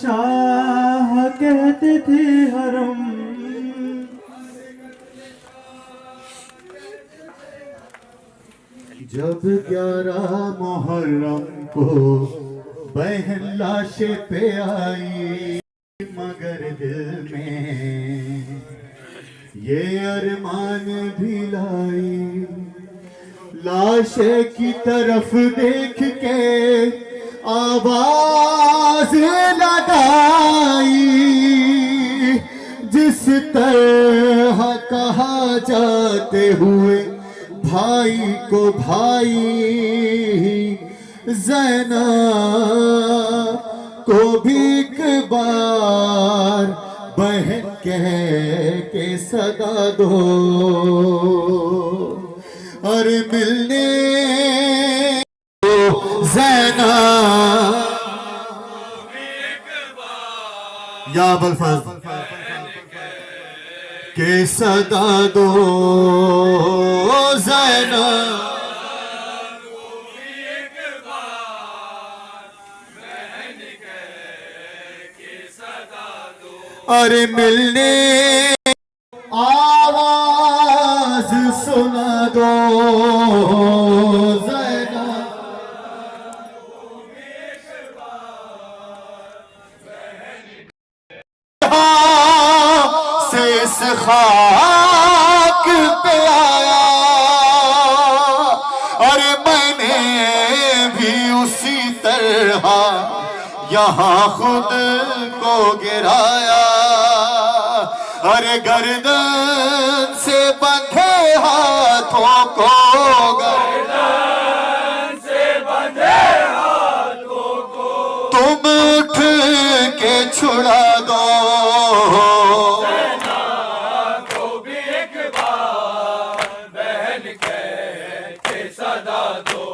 शाह कहते थे हरम, जब 11 मुहर्रम को बहन लाशे पे आई, मगर दिल में ये अरमान भी लाई। लाशे की तरफ देख के आवाज लगाई, जिस तरह कहा जाते हुए भाई को भाई, ज़ैना को भी एक बार बहन कह के सदा दो, और मिलने ज़ैना या बलफज के सदा दो, ज़ैना और मिलने आवाज सुना दो, ज़ैना से इस खाक पे आया, और मैंने भी उसी तरह यहाँ खुद को गिराया। अरे गर्दन से बंधे हाथों को, गर्दन से बंधे हाथों को तुम उठ के छुड़ा दो, ज़ैना को भी एक बार बहन कह के सदा दो,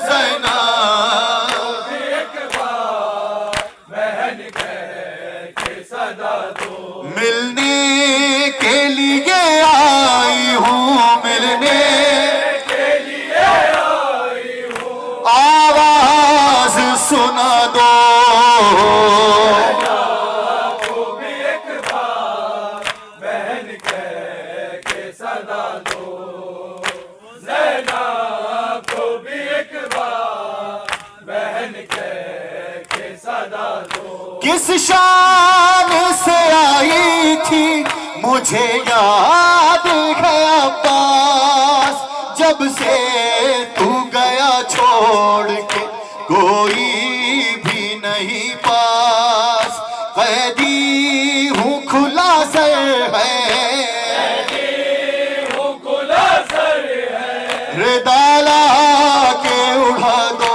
ज़ैना को भी एक बार बहन कह के सदा दो। मिलने के लिए आई हूँ, मिलने के लिए आई हूँ, आवाज सुना दो, ज़ैना को भी एक बार बहन कह के सदा दो, ज़ैना को भी एक बार बहन कह के सदा दो। किस शान से आई थी मुझे याद है अब्बास, जब से तू गया छोड़ के कोई भी नहीं पास। कैदी हूँ खुला सर है, कैदी हूँ खुला सर है, रिदाला के उड़ा दो,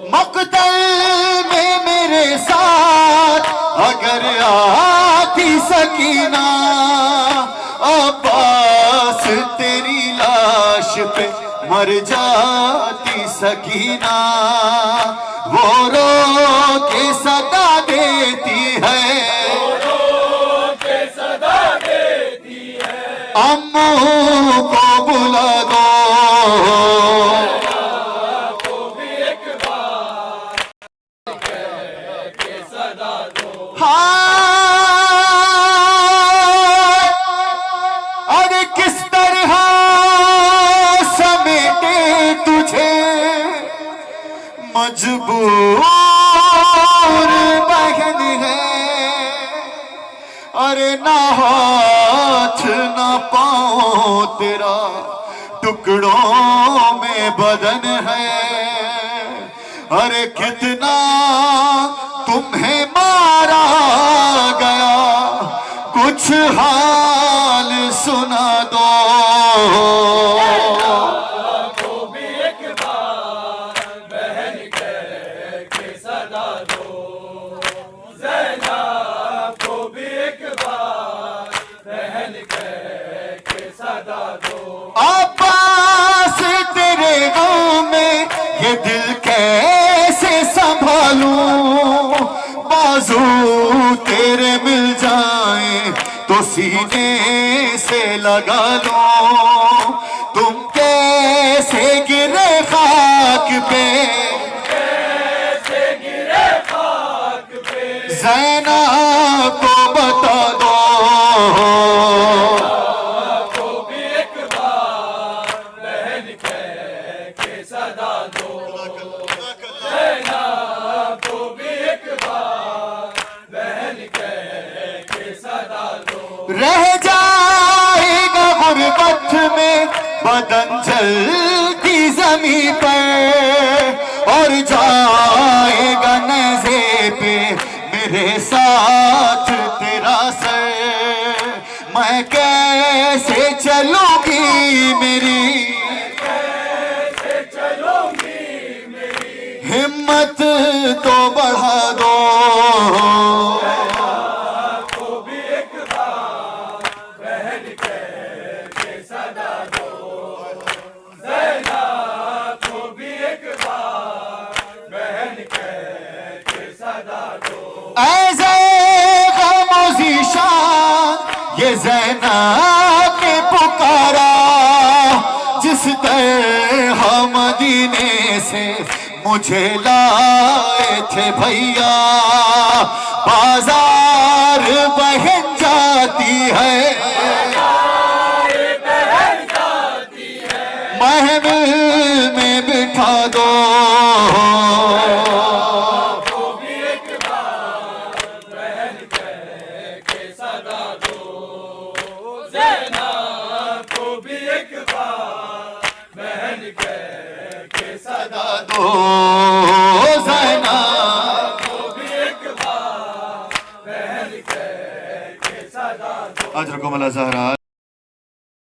मकतल में मेरे साथ अगर आती सकीना, अब्बास तेरी लाश पे मर जाती सकीना। वो रो के सदा देती है, वो रो के सदा देती है, अम्मू को बुला दो, अरे किस तरह समेटे तुझे मजबूर बहन है। अरे ना हाथ ना पाँव तेरा टुकड़ों में बदन है। अरे कितना तुम्हें मारा गया, कुछ हाल सुना दो, को भी एक बार बहन कह के सदा दो, ज़ैना को भी एक बार बहन कह के सदा दो। अब्बास तेरे गाँव में ये दिल कैसे संभालूं, बाजू तेरे मिल जाए तो सीने से लगा लो, तुम कैसे गिरे खाक पे, ज़ैनब को बता दो। रह जाएगा गुर्बत में बदन जलती ज़मीं पर, और जाएगा नेज़े पे मेरे साथ तेरा सर। मैं कैसे चलूंगी मेरी हिम्मत तो बढ़ा दो। ऐसे खामोशीशान ये ज़ैनब ने पुकारा, जिस तरह मदीने से मुझे लाए थे भैया। बाजार बहन जाती है, महफिल में बिठा दो। अजरकुम अल्लाह ज़हरा।